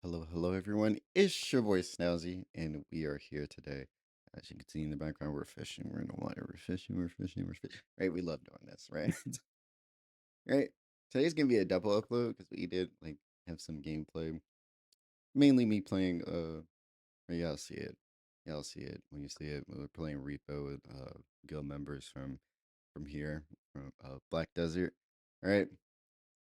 Hello, everyone. It's your boy Snowzy, and we are here today. As you can see in the background, we're fishing. We're in the water. We're fishing. Right? We love doing this, right? right? Today's gonna be a double upload because we did like have some gameplay. Mainly me playing. Y'all see it. Y'all see it when you see it. We're playing Repo with guild members from here from Black Desert. All right,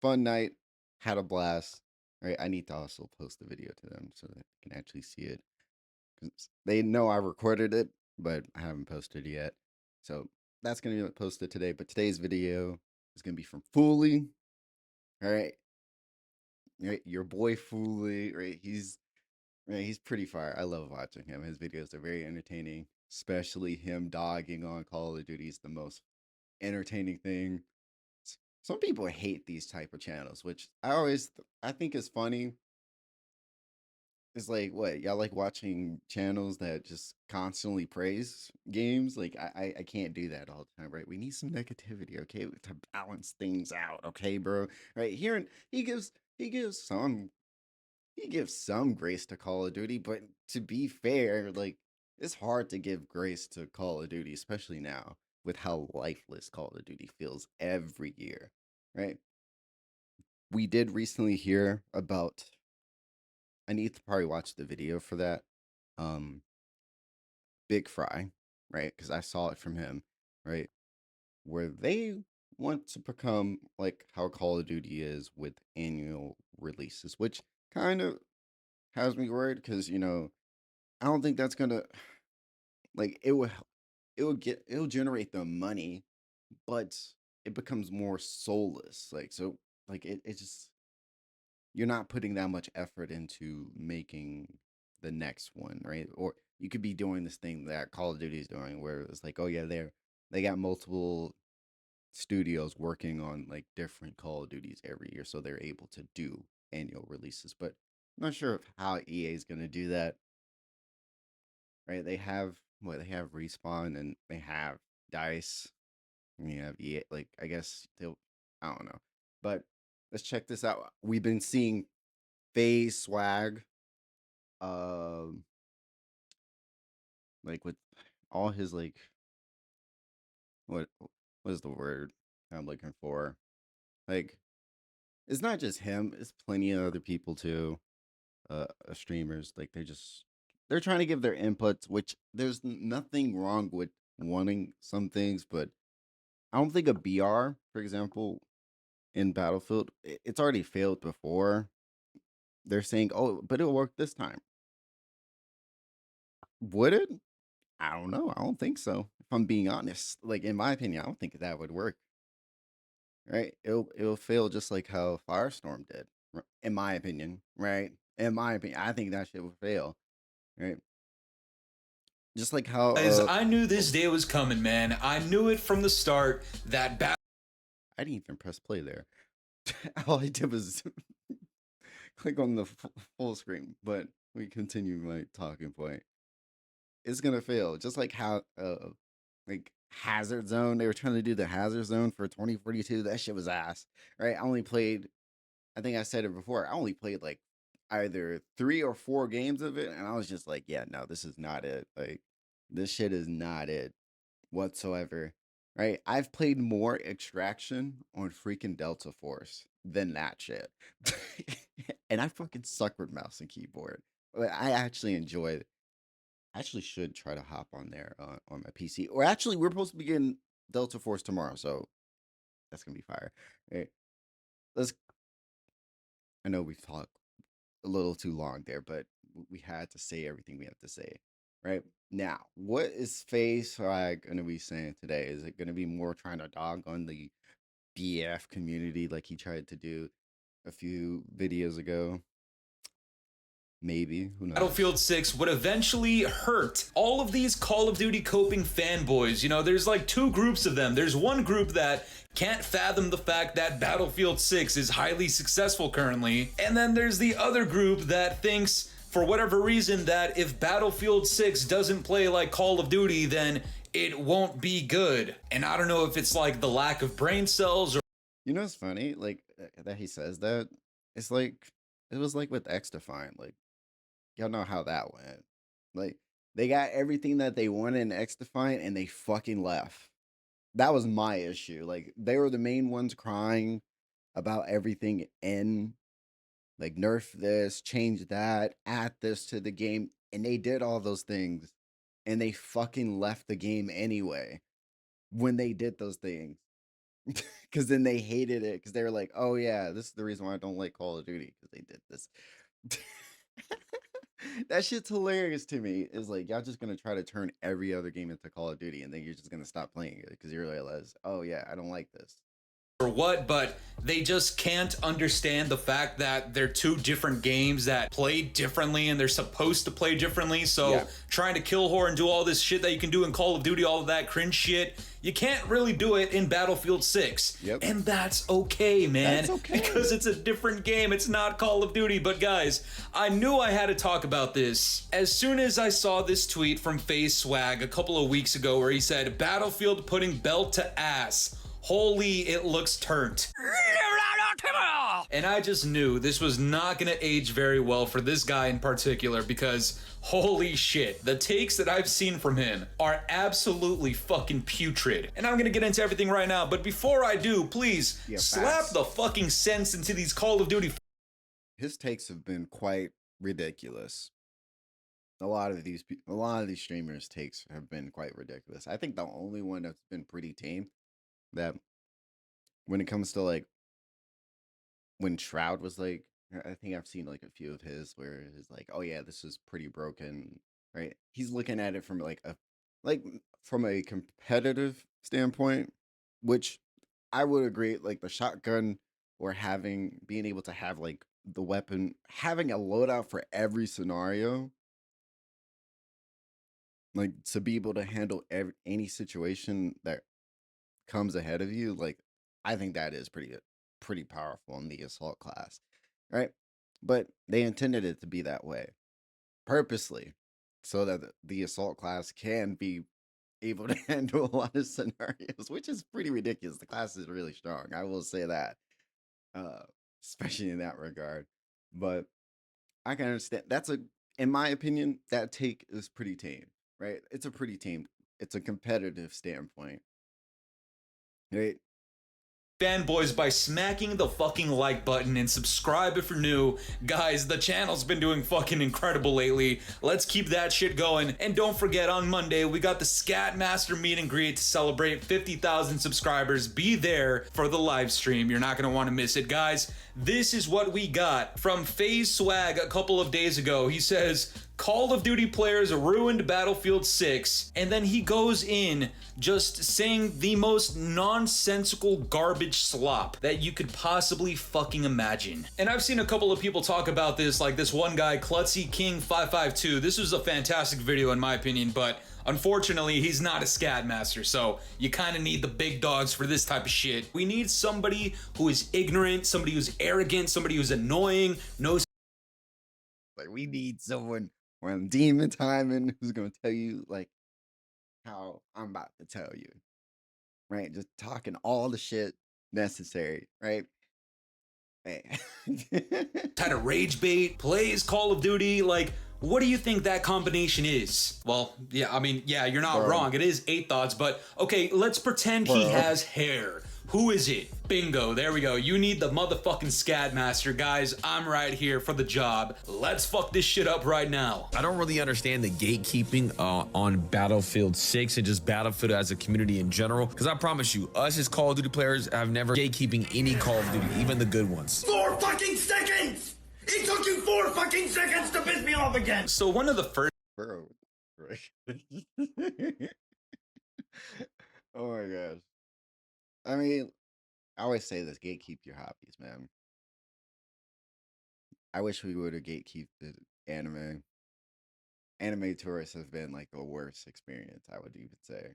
fun night. Had a blast. All right, I need to also post the video to them so that they can actually see it. 'Cause they know I recorded it, but I haven't posted it yet. So that's gonna be posted today. But today's video is gonna be from Fooly. All right, your boy Fooly. He's pretty fire. I love watching him. His videos are very entertaining, especially him dogging on Call of Duty is the most entertaining thing. Some people hate these type of channels, which I think is funny. It's like what y'all like watching channels that just constantly praise games. Like I can't do that all the time, right? We need some negativity, okay, to balance things out, okay, bro. Right here, and he gives some grace to Call of Duty, but to be fair, like it's hard to give grace to Call of Duty, especially now with how lifeless Call of Duty feels every year, right? We did recently hear about. I need to probably watch the video for that. Um, Big Fry, right? Because I saw it from him, right? Where they want to become like how Call of Duty is with annual releases, which kind of has me worried because I don't think that's gonna like it'll generate the money, but it becomes more soulless. Like so, like it just you're not putting that much effort into making the next one, right? Or you could be doing this thing that Call of Duty is doing, where it's like, oh yeah, they got multiple studios working on like different Call of Duties every year, so they're able to do annual releases. But I'm not sure how EA is going to do that, right? They have Respawn and they have Dice, and you have EA. Like I guess they'll, I don't know, but let's check this out. We've been seeing Faze swag, um, like with all his like what what is the word I'm looking for? Like it's not just him; it's plenty of other people too. Streamers like they're trying to give their inputs, which there's nothing wrong with wanting some things, but I don't think a BR, for example, in Battlefield, it's already failed before. They're saying, "Oh, but it'll work this time." Would it? I don't know. I don't think so. If I'm being honest, like in my opinion, I don't think that would work. Right? It'll fail just like how Firestorm did, in my opinion. Right? In my opinion, I think that shit would fail. Right? Just like how Guys, I knew oh, this day was coming, man. I knew it from the start that I didn't even press play there. All I did was click on the full screen. But we continue my talking point. It's gonna fail, just like how like Hazard Zone. They were trying to do the Hazard Zone for 2042. That shit was ass, right? I only played. I think I said it before. I only played like either 3 or 4 games of it, and I was just like, yeah, no, this is not it. Like, this shit is not it whatsoever. Right? I've played more Extraction on freaking Delta Force than that shit. And I fucking suck with mouse and keyboard. But I actually enjoy it. I actually should try to hop on there on my PC. Or actually, we're supposed to begin Delta Force tomorrow, so that's gonna be fire. Right? Let's. I know we've talked a little too long there, but we had to say everything we have to say. Right now, what is Face Swag gonna be saying today? Is it gonna be more trying to dog on the BF community like he tried to do a few videos ago? Maybe. Who knows? Battlefield 6 would eventually hurt all of these Call of Duty coping fanboys. You know, there's like two groups of them. There's one group that can't fathom the fact that Battlefield 6 is highly successful currently, and then there's the other group that thinks, for whatever reason, that if Battlefield 6 doesn't play like Call of Duty, then it won't be good. And I don't know if it's like the lack of brain cells or You know what's funny? Like that he says that. It's like It was like with X Defiant. Like y'all know how that went. Like they got everything that they wanted in X Defiant and they fucking left. That was my issue. Like they were the main ones crying about everything in like nerf this, change that, add this to the game, and they did all those things and they fucking left the game anyway when they did those things. Cuz then they hated it cuz they were like, "Oh yeah, this is the reason why I don't like Call of Duty cuz they did this." That shit's hilarious to me. Is like y'all just gonna try to turn every other game into Call of Duty, and then you're just gonna stop playing it because you realize, oh yeah, I don't like this. Or what, but they just can't understand the fact that they're two different games that play differently and they're supposed to play differently. So Yeah. trying to kill whore and do all this shit that you can do in Call of Duty, all of that cringe shit, you can't really do it in Battlefield 6. Yep. And that's okay, man. That's okay. Because it's a different game. It's not Call of Duty. But guys, I knew I had to talk about this. As soon as I saw this tweet from Faze Swag a couple of weeks ago where he said, Battlefield putting belt to ass. Holy, it looks turnt. And I just knew this was not going to age very well for this guy in particular because holy shit, the takes that I've seen from him are absolutely fucking putrid. And I'm going to get into everything right now, but before I do, please slap fast. the fucking sense into these Call of Duty. His takes have been quite ridiculous. A lot of these streamers' takes have been quite ridiculous. I think the only one that's been pretty tame that when it comes to like when Shroud was like, I think I've seen like a few of his where it's like, oh yeah, this is pretty broken, right? He's looking at it from like from a competitive standpoint, which I would agree. Like the shotgun or being able to have like the weapon, having a loadout for every scenario, like to be able to handle any situation that comes ahead of you, like I think that is pretty powerful in the assault class, right? But they intended it to be that way purposely so that the assault class can be able to handle a lot of scenarios, which is pretty ridiculous. The class is really strong, I will say that, uh, especially in that regard. But I can understand in my opinion, that take is pretty tame, right? It's a pretty tame. It's a competitive standpoint, right? Fanboys by smacking the fucking like button and subscribe if you're new. Guys, the channel's been doing fucking incredible lately. Let's keep that shit going. And don't forget, on Monday, we got the Scat Master meet and greet to celebrate 50,000 subscribers. Be there for the live stream. You're not gonna want to miss it, guys. This is what we got from Faze Swag a couple of days ago. He says, Call of Duty players ruined Battlefield 6, and then he goes in just saying the most nonsensical garbage slop that you could possibly fucking imagine. And I've seen a couple of people talk about this, like this one guy, Klutzy King 552. This was a fantastic video in my opinion, but unfortunately, he's not a scat master, so you kind of need the big dogs for this type of shit. We need somebody who is ignorant, somebody who's arrogant, somebody who's annoying, knows. Like we need someone on demon timing who's gonna tell you like how I'm about to tell you, right? Just talking all the shit necessary, right? Hey. Kind of rage bait, plays Call of Duty, like, what do you think that combination is? Well, yeah, I mean, yeah, you're not wrong. It is 8 thoughts, but okay, let's pretend he has hair. Who is it? Bingo, there we go. You need the motherfucking Scat Master. Guys, I'm right here for the job. Let's fuck this shit up right now. I don't really understand the gatekeeping on Battlefield 6 and just Battlefield as a community in general. Because I promise you, us as Call of Duty players have never gatekeeping any Call of Duty, even the good ones. 4 fucking seconds! It took you 4 fucking seconds to piss me off again! So one of the first Bro, right? Oh my gosh. I mean, I always say this: gatekeep your hobbies, man. I wish we would have gatekeep the anime. Anime tourists have been like the worst experience, I would even say.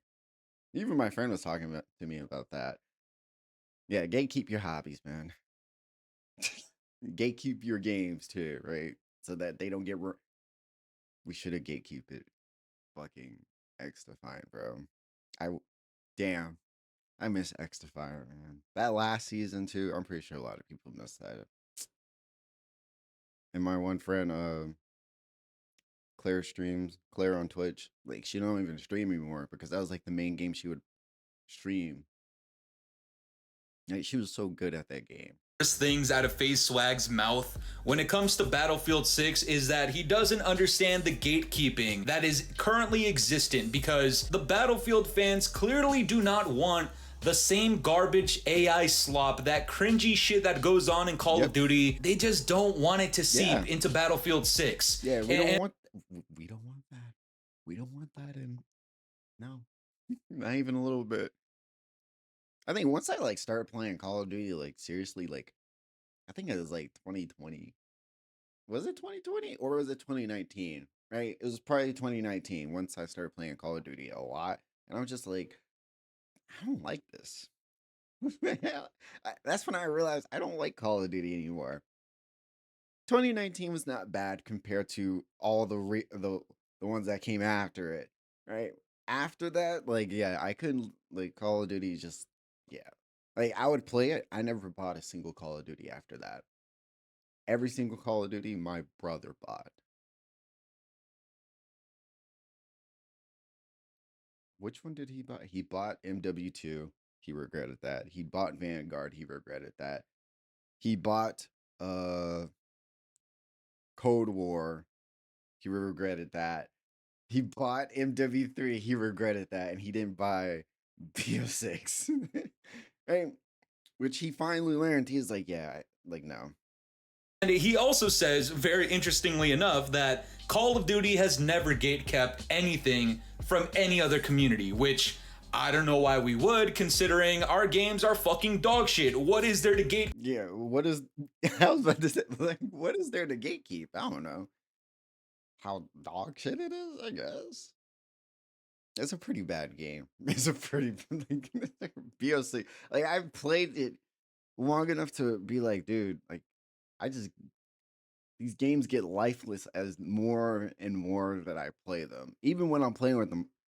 Even my friend was talking to me about that. Yeah, gatekeep your hobbies, man. Gatekeep your games too, right? So that they don't get. We should have gatekeep it. Fucking X Defiant, bro. I damn. I miss X Defiant, man. That last season too. I'm pretty sure a lot of people missed that. And my one friend, Claire streams, Claire on Twitch. Like she don't even stream anymore because that was like the main game she would stream. Like she was so good at that game. Things out of Faze Swag's mouth when it comes to Battlefield 6 is that he doesn't understand the gatekeeping that is currently existent, because the Battlefield fans clearly do not want the same garbage AI slop, that cringy shit that goes on in Call of Duty. They just don't want it to seep into Battlefield 6. Yeah, we don't want that. We don't want that in. No. Not even a little bit. I think once I like started playing Call of Duty, like seriously, like I think it was like 2020. Was it 2020 or was it 2019? Right? It was probably 2019 once I started playing Call of Duty a lot. And I was just like, I don't like this. That's when I realized I don't like Call of Duty anymore. 2019 was not bad compared to all the ones that came after it, right? After that, like yeah, I couldn't like Call of Duty just yeah. Like I would play it. I never bought a single Call of Duty after that. Every single Call of Duty my brother bought. Which one did he buy? He bought MW2. He regretted that. He bought Vanguard. He regretted that. He bought Cold War. He regretted that. He bought MW3. He regretted that, and he didn't buy BO6. Right? Which he finally learned. He's like, yeah, like no. And he also says, very interestingly enough, that Call of Duty has never gatekept anything from any other community, which I don't know why we would, considering our games are fucking dog shit. What is there to gate? Yeah, what is I was about to say, like, what is there to gatekeep? I don't know. How dog shit it is, I guess. It's a pretty bad game. It's a pretty like, BOC. Like I've played it long enough to be like, dude, like I just these games get lifeless as more and more that I play them. Even when I'm playing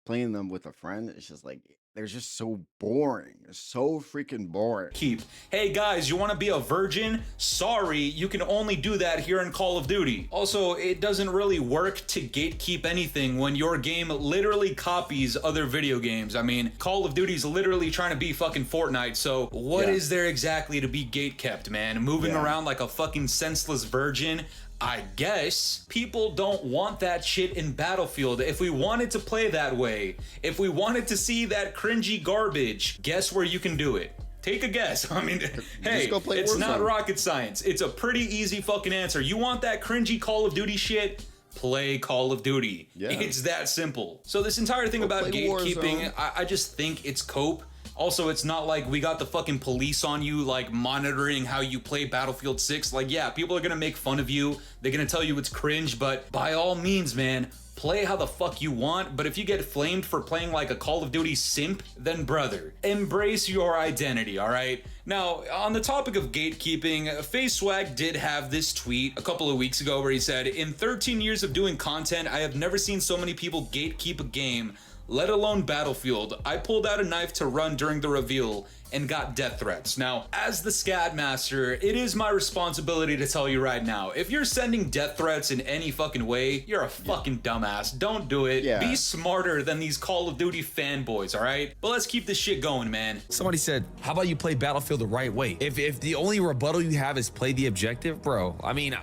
them with a friend, it's just like they're just so boring. They're so freaking boring. Keep. Hey guys, you want to be a virgin? Sorry, you can only do that here in Call of Duty. Also, it doesn't really work to gatekeep anything when your game literally copies other video games. I mean, Call of Duty's literally trying to be fucking Fortnite, so what is there exactly to be gatekept, man? Moving around like a fucking senseless virgin? I guess people don't want that shit in Battlefield. If we wanted to play that way, if we wanted to see that cringy garbage, guess where you can do it? Take a guess. I mean, hey, it's not rocket science. It's a pretty easy fucking answer. You want that cringy Call of Duty shit? Play Call of Duty. Yeah. It's that simple. So this entire thing about gatekeeping, I just think it's cope. Also, it's not like we got the fucking police on you, like, monitoring how you play Battlefield 6. Like, yeah, people are gonna make fun of you. They're gonna tell you it's cringe, but by all means, man, play how the fuck you want. But if you get flamed for playing like a Call of Duty simp, then brother, embrace your identity, all right? Now, on the topic of gatekeeping, Faze Swag did have this tweet a couple of weeks ago where he said, "In 13 years of doing content, I have never seen so many people gatekeep a game, let alone Battlefield. I pulled out a knife to run during the reveal and got death threats." Now, as the Scat Master, it is my responsibility to tell you right now, if you're sending death threats in any fucking way, you're a fucking dumbass. Don't do it. Be smarter than these Call of Duty fanboys, all right? But let's keep this shit going, man. Somebody said, how about you play Battlefield the right way? If the only rebuttal you have is play the objective, bro, I mean,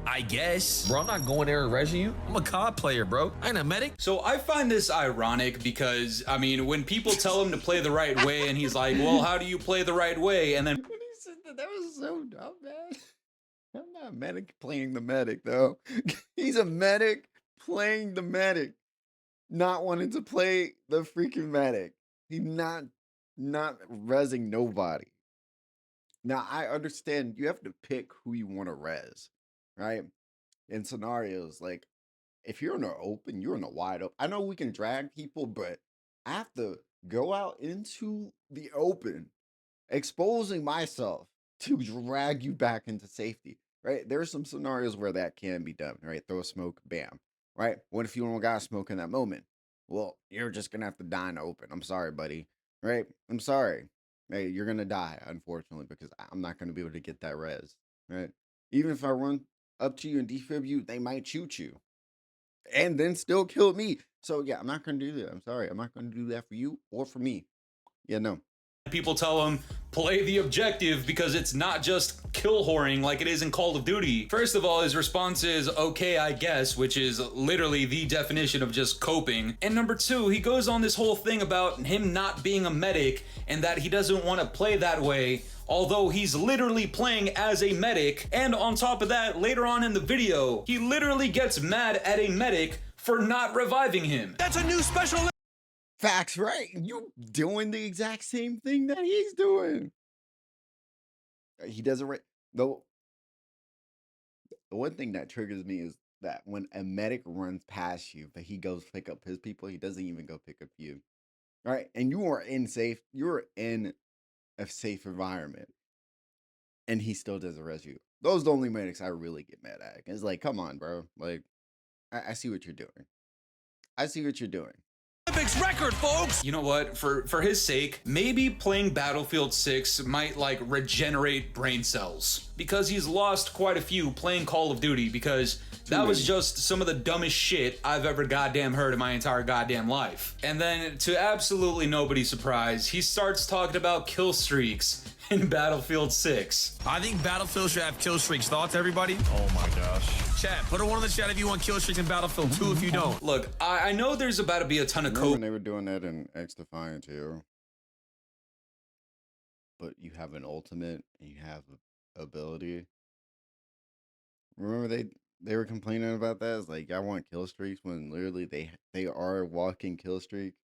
I guess. Bro, I'm not going there and resing you. I'm a COD player, bro. I ain't a medic. So I find this ironic because, I mean, when people tell him to play the right way and he's like, well, how do you play the right way? And then when he said that was so dumb, man. I'm not a medic playing the medic, though. He's a medic playing the medic, not wanting to play the freaking medic. He's not rezzing nobody. Now, I understand you have to pick who you want to res. Right? In scenarios, like if you're in the open, you're in the wide open. I know we can drag people, but I have to go out into the open, exposing myself to drag you back into safety. Right? There's some scenarios where that can be done. Right? Throw a smoke, bam. Right? What if you don't got smoke in that moment? Well, you're just gonna have to die in the open. I'm sorry, buddy. Right? I'm sorry. Hey, you're gonna die, unfortunately, because I'm not gonna be able to get that res. Right? Even if I run up to you and defib you, they might shoot you and then still kill me. So yeah, I'm not gonna do that. I'm sorry. I'm not gonna do that for you or for me. Yeah, no. People tell him, play the objective because it's not just kill whoring like it is in Call of Duty. First of all, his response is, okay, I guess, which is literally the definition of just coping. And number two, he goes on this whole thing about him not being a medic and that he doesn't want to play that way, although he's literally playing as a medic. And on top of that, later on in the video, he literally gets mad at a medic for not reviving him. That's a new special. Facts, right? You doing the exact same thing that he's doing. He doesn't. Though the one thing that triggers me is that when a medic runs past you, but he goes pick up his people, he doesn't even go pick up you. All right, and you are in safe. You're in a safe environment, and he still doesn't res you. Those are the only medics I really get mad at. It's like, come on, bro. Like, I see what you're doing. I see what you're doing. Olympics record, folks. You know what? For his sake, maybe playing Battlefield 6 might like regenerate brain cells, because he's lost quite a few playing Call of Duty, because that was just some of the dumbest shit I've ever goddamn heard in my entire goddamn life. And then, to absolutely nobody's surprise, he starts talking about kill streaks in Battlefield 6. I think Battlefield should have kill streaks. Thoughts, everybody? Oh my gosh. Chat, put a one in the chat if you want kill streaks in Battlefield 2 if you don't. Look, I know there's about to be a ton of Remember when they were doing that in X Defiant too? But you have an ultimate and you have ability. Remember they were complaining about that? It's like, I want kill streaks when literally they are a walking kill streak.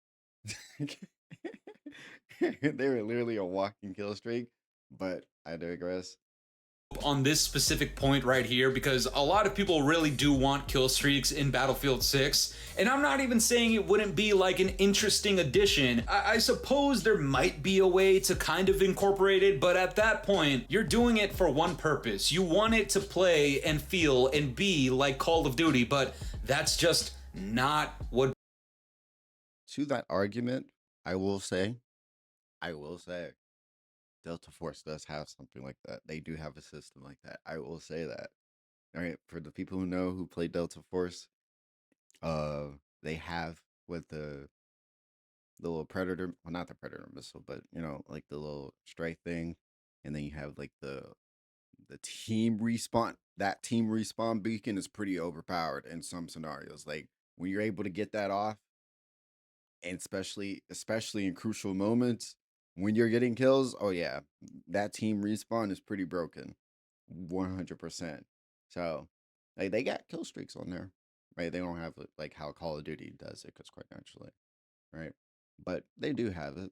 They were literally a walking kill streak, but I digress. On this specific point right here, because a lot of people really do want kill streaks in Battlefield 6, and I'm not even saying it wouldn't be like an interesting addition. I suppose there might be a way to kind of incorporate it, but at that point, you're doing it for one purpose. You want it to play and feel and be like Call of Duty, but that's just not what... To that argument, I will say, Delta Force does have something like that. They do have a system like that. I will say that. All right, for the people who know who play Delta Force, they have with the little Predator, well, not the Predator missile, but you know, like the little strike thing, and then you have like the team respawn. That team respawn beacon is pretty overpowered in some scenarios. Like when you're able to get that off, and especially in crucial moments when you're getting kills, oh yeah, that team respawn is pretty broken, 100%. So like they got kill streaks on there, right? They don't have it like how Call of Duty does it, because quite naturally, right? But they do have it.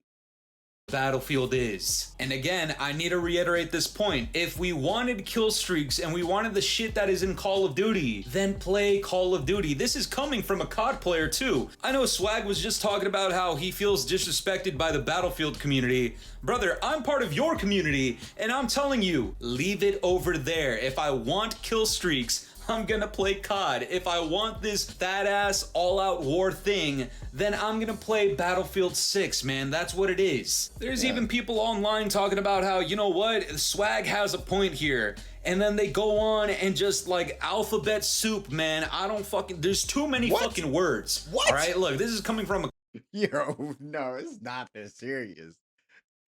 Battlefield is. And again, I need to reiterate this point. If we wanted kill streaks and we wanted the shit that is in Call of Duty, then play Call of Duty. This is coming from a COD player too. I know Swag was just talking about how he feels disrespected by the Battlefield community. Brother, I'm part of your community, and I'm telling you, leave it over there. If I want kill streaks, I'm gonna play COD. If I want this fat ass all-out war thing, then I'm gonna play Battlefield 6, man. That's what it is. There's even people online talking about how, you know what, Swag has a point here. And then they go on and just like alphabet soup, man. I don't fucking, there's too many fucking words. What? All right, look, this is coming from a... Yo, no, it's not this serious.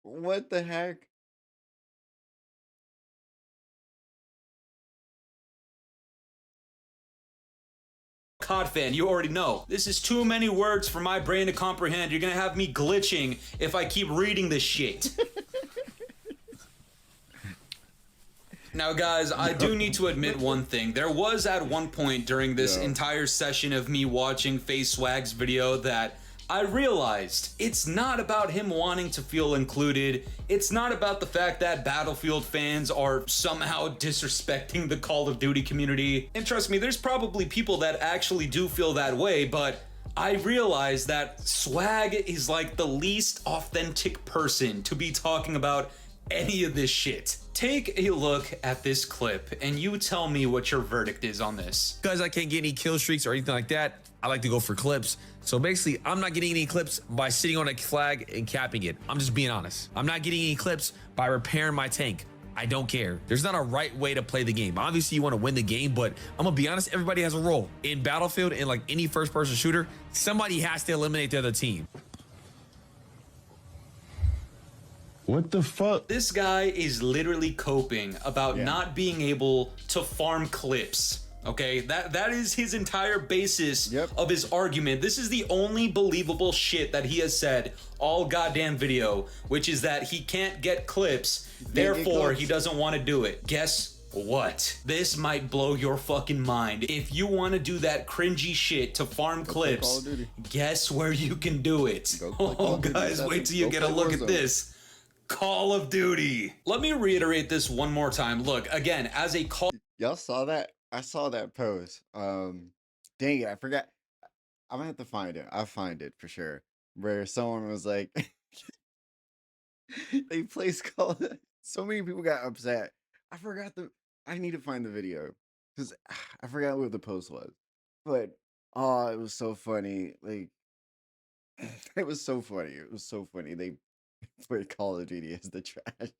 What the heck? COD fan, you already know. This is too many words for my brain to comprehend. You're gonna have me glitching if I keep reading this shit. Now guys, I do need to admit one thing. There was at one point during this entire session of me watching Faze Swag's video that I realized it's not about him wanting to feel included. It's not about the fact that Battlefield fans are somehow disrespecting the Call of Duty community. And trust me, there's probably people that actually do feel that way, but I realized that Swag is like the least authentic person to be talking about any of this shit. Take a look at this clip and you tell me what your verdict is on this. Because I can't get any kill streaks or anything like that, I like to go for clips. So basically, I'm not getting any clips by sitting on a flag and capping it. I'm just being honest. I'm not getting any clips by repairing my tank. I don't care. There's not a right way to play the game. Obviously, you want to win the game, but I'm gonna be honest, everybody has a role. In Battlefield, in like any first-person shooter, somebody has to eliminate the other team. What the fuck? This guy is literally coping about Yeah. not being able to farm clips. Okay, that is his entire basis Yep. of his argument. This is the only believable shit that he has said all goddamn video, which is that he can't get clips, therefore clips. he doesn't want to do it. Guess what? This might blow your fucking mind. If you want to do that cringy shit to farm play Call clips, of Duty. guess where you can do it. Go play Call Oh, of Duty, guys, that's wait it. till you Go get a play look at Warzone. this. Call of Duty. Let me reiterate this one more time. Look, again, as a Call Y'all saw that? I saw that post. Dang it, I forgot. I'm gonna have to find it. I'll find it for sure. Where someone was like, they placed call. So many people got upset. I forgot the. I need to find the video because I forgot what the post was. But oh, it was so funny. Like it was so funny. It was so funny. They put Call of Duty as the trash.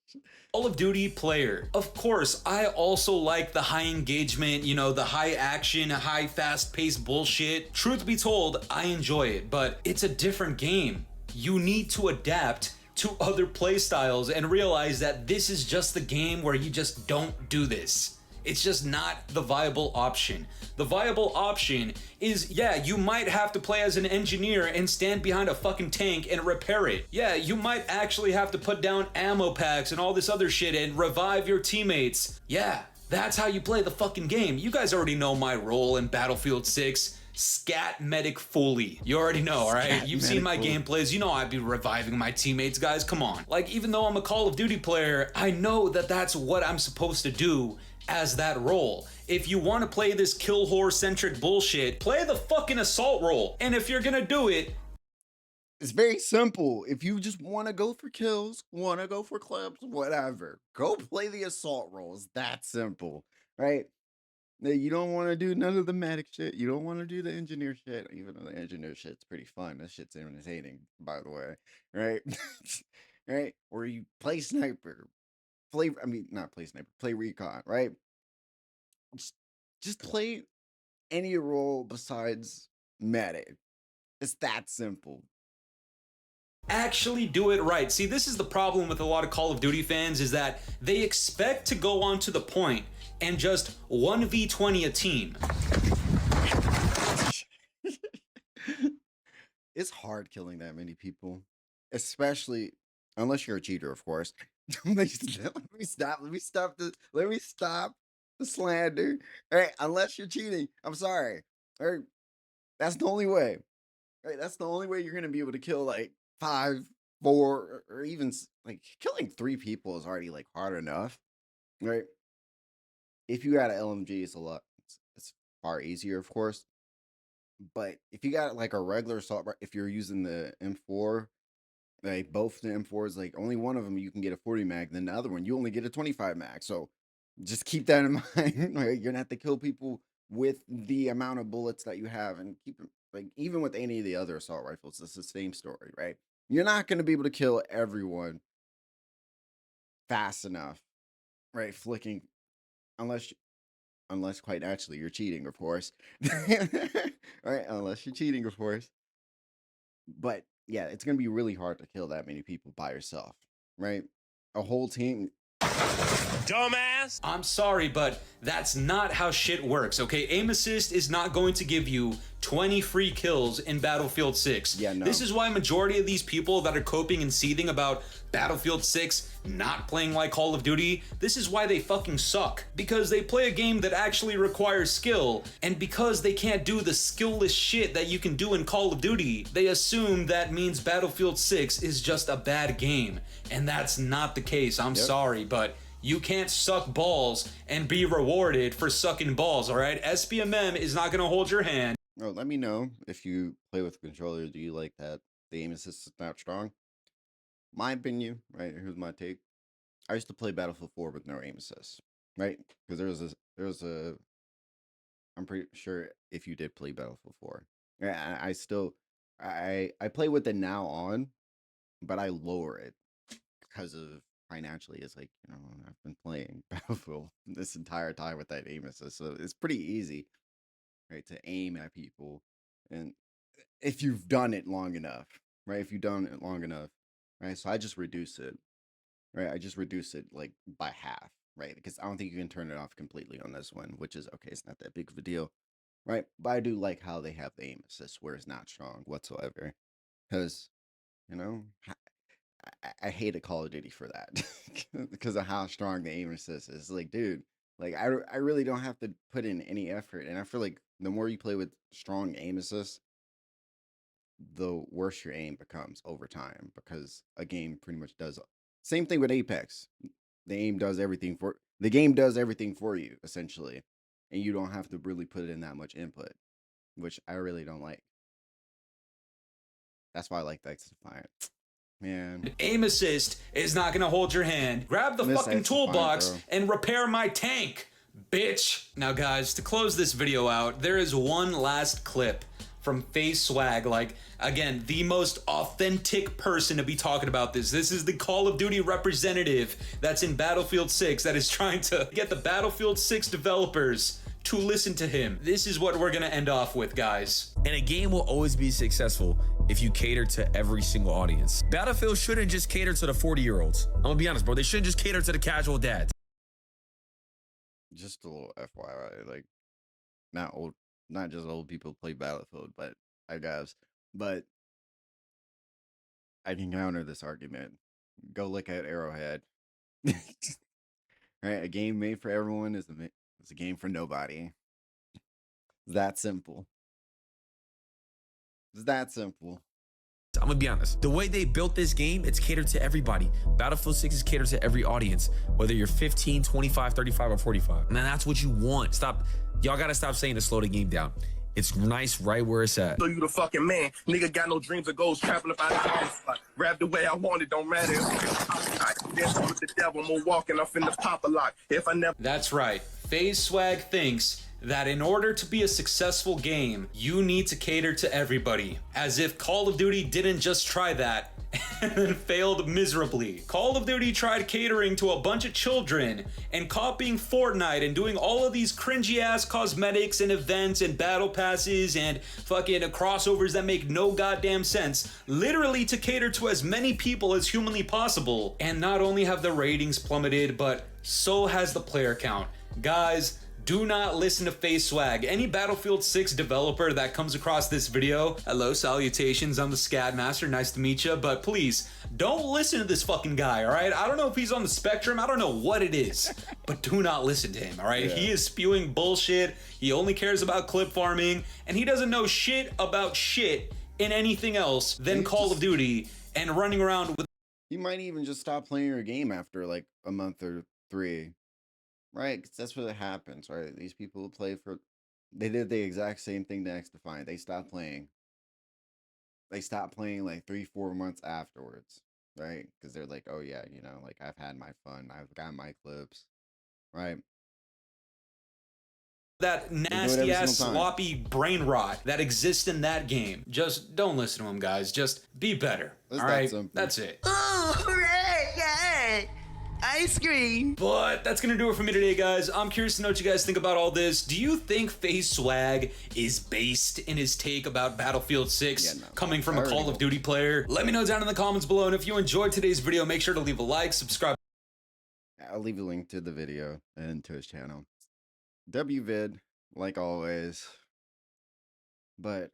of Duty player. Of course, I also like the high engagement, you know, the high action, high fast paced bullshit. Truth be told, I enjoy it, but it's a different game. You need to adapt to other playstyles and realize that this is just the game where you just don't do this. It's just not the viable option. The viable option is, yeah, you might have to play as an engineer and stand behind a fucking tank and repair it. Yeah, you might actually have to put down ammo packs and all this other shit and revive your teammates. Yeah, that's how you play the fucking game. You guys already know my role in Battlefield 6. Scat Medic Fooly. You already know, alright? Scat You've seen my Medic gameplays. You know I'd be reviving my teammates, guys. Come on. Like, even though I'm a Call of Duty player, I know that that's what I'm supposed to do as that role. If you want to play this kill whore centric bullshit, play the fucking assault role. And if you're gonna do it, It's very simple. If you just want to go for kills, want to go for clips, whatever, go play the assault roles. That simple, right? Now, you don't want to do none of the medic shit. You don't want to do the engineer shit, even though the engineer shit's pretty fun. That shit's entertaining, by the way, right? Right? Or you play sniper, not play sniper, play recon, right? Just, just play any role besides medic. It's that simple. actually do it right. See, this is the problem with a lot of Call of Duty fans, is that they expect to go on to the point and just 1v20 a team. It's hard killing that many people, especially unless you're a cheater, of course. let me stop. Let me stop the slander. All right, unless you're cheating, I'm sorry. All right, that's the only way. All right, that's the only way you're gonna be able to kill like 5, 4, or even like killing 3 people is already like hard enough, right? If you got an LMG, it's a lot. It's far easier, of course. But if you got like a regular assault, if you're using the M4, like both the M4s, like only one of them you can get a 40 mag, then the other one you only get a 25 mag. So just keep that in mind. Right? You're gonna have to kill people with the amount of bullets that you have, and keep like even with any of the other assault rifles, it's the same story, right? You're not gonna be able to kill everyone fast enough, right? Flicking, unless quite naturally you're cheating, of course. Right? Unless you're cheating, of course. But yeah, it's gonna be really hard to kill that many people by yourself, right? A whole team. Dumbass! I'm sorry, but that's not how shit works, okay? Aim assist is not going to give you 20 free kills in Battlefield 6. Yeah, no. This is why majority of these people that are coping and seething about Battlefield 6 not playing like Call of Duty, this is why they fucking suck. Because they play a game that actually requires skill, and because they can't do the skillless shit that you can do in Call of Duty, they assume that means Battlefield 6 is just a bad game. And that's not the case, I'm sorry, but you can't suck balls and be rewarded for sucking balls, alright? SBMM is not gonna hold your hand. Oh, let me know if you play with a controller. Do you like that the aim assist is not strong? My opinion, right? Here's my take. I used to play Battlefield 4 with no aim assist, right? Because there was a. I'm pretty sure if you did play Battlefield 4, yeah, I still, I play with it now on, but I lower it because of financially is like, I've been playing Battlefield this entire time with that aim assist, so it's pretty easy, right, to aim at people, and if you've done it long enough, right? If you've done it long enough, right? So I just reduce it, right? I just reduce it like by half, right? Because I don't think you can turn it off completely on this one, which is okay. It's not that big of a deal, right? But I do like how they have the aim assist where it's not strong whatsoever, because you know I hate a Call of Duty for that because of how strong the aim assist is. Like, dude, like I really don't have to put in any effort, and I feel like the more you play with strong aim assist, the worse your aim becomes over time because a game pretty much does same thing with Apex. The game does everything for you essentially, and you don't have to really put in that much input, which I really don't like. That's why I like the X Defiant. Man, Aim assist is not gonna hold your hand. Grab the Miss fucking X toolbox Defiant, and repair my tank, bitch. Now, guys, to close this video out, there is one last clip from Faze Swag. Like, again, the most authentic person to be talking about this. This is the Call of Duty representative that's in Battlefield 6 that is trying to get the Battlefield 6 developers to listen to him. This is what we're gonna end off with, guys. And a game will always be successful if you cater to every single audience. Battlefield shouldn't just cater to the 40-year-olds. I'm gonna be honest, bro. They shouldn't just cater to the casual dads. just a little FYI, like not just old people play Battlefield, but I guess. But I can counter this argument. Go look at Arrowhead. Right, a game made for everyone is a game for nobody. It's that simple. It's that simple. I'm gonna be honest. The way they built this game, it's catered to everybody. Battlefield 6 is catered to every audience, whether you're 15, 25, 35, or 45. And that's what you want. Y'all gotta stop saying to slow the game down. It's nice right where it's at. So you the fucking man. Nigga got no dreams or goals, traveling by the rap the way I want it, don't matter. I dance with the devil, I'm walking, I'm finna pop a lot. If I never. That's right. Faze Swag thinks that in order to be a successful game, you need to cater to everybody. As if Call of Duty didn't just try that and then failed miserably. Call of Duty tried catering to a bunch of children and copying Fortnite and doing all of these cringy ass cosmetics and events and battle passes and fucking crossovers that make no goddamn sense, literally to cater to as many people as humanly possible. And not only have the ratings plummeted, but so has the player count. Guys, do not listen to Faze Swag. Any Battlefield 6 developer that comes across this video, hello, salutations, I'm the Scat Master, nice to meet you, but please, don't listen to this fucking guy, alright? I don't know if he's on the spectrum, I don't know what it is, but do not listen to him, alright? Yeah. He is spewing bullshit, he only cares about clip farming, and he doesn't know shit about shit in anything else than Call of Duty and running around with. You might even just stop playing your game after like a month or 3. Right, 'cause that's what happens, right? These people who they did the exact same thing to X Defiant. They stopped playing. They stopped playing like 3, 4 months afterwards, right? Because they're like, oh yeah, like I've had my fun. I've got my clips, right? That nasty ass sloppy brain rot that exists in that game. Just don't listen to him, guys. Just be better. All right, that's it. Oh, hooray! Yay! Ice cream! But that's gonna do it for me today, guys. I'm curious to know what you guys think about all this. Do you think Faze Swag is based in his take about Battlefield 6 coming from a Call of Duty player? Let me know down in the comments below, and if you enjoyed today's video, make sure to leave a like, subscribe. I'll leave a link to the video and to his channel. WVid, like always. But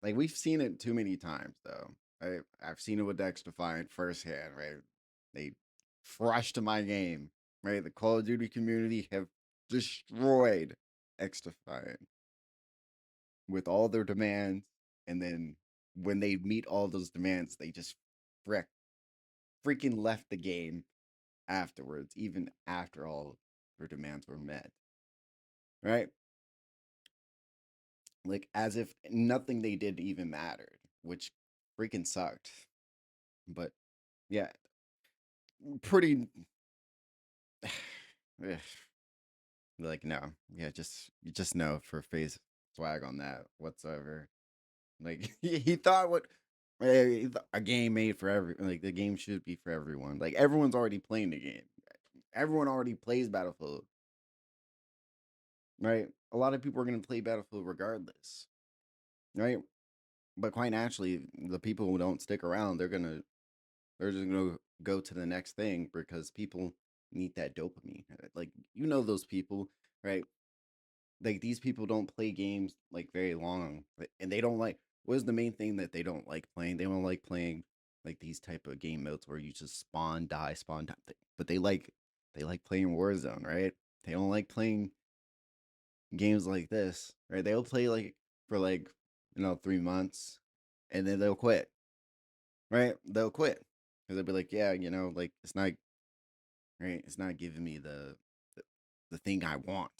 like we've seen it too many times though. I've seen it with X Defiant firsthand, right? They crushed my game, right? The Call of Duty community have destroyed X Defiant with all their demands, and then when they meet all those demands, they just freaking left the game afterwards, even after all their demands were met, right? Like as if nothing they did even mattered, which freaking sucked. But yeah, pretty like no, yeah, you just know for Faze Swag on that whatsoever. Like he thought what, A game made for like the game should be for everyone. Like everyone's already playing the game. Everyone already plays Battlefield, right? A lot of people are gonna play Battlefield regardless, right? But quite naturally, the people who don't stick around, they're just gonna go to the next thing because people need that dopamine. Like those people, right? Like these people don't play games like very long, and they don't like. What is the main thing that they don't like playing? They don't like playing like these type of game modes where you just spawn die. But they like playing Warzone, right? They don't like playing games like this, right? They'll play like for like 3 months, and then they'll quit, right? They'll quit because they'll be like, yeah, like it's not right. It's not giving me the, the thing I want,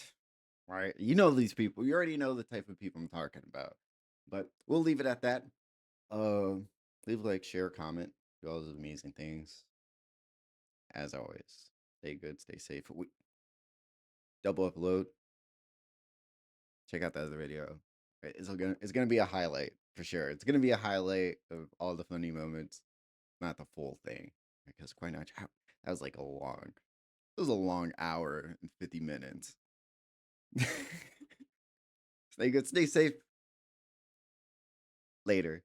right? You know these people. You already know the type of people I'm talking about. But we'll leave it at that. Uh, leave a like, share, comment, do all those amazing things. As always, stay good, stay safe. Double upload. Check out the other video. Right, it's gonna be a highlight for sure. It's gonna be a highlight of all the funny moments, not the full thing, because quite not. That was like a long. It was a long hour and 50 minutes. Stay good, stay safe. Later.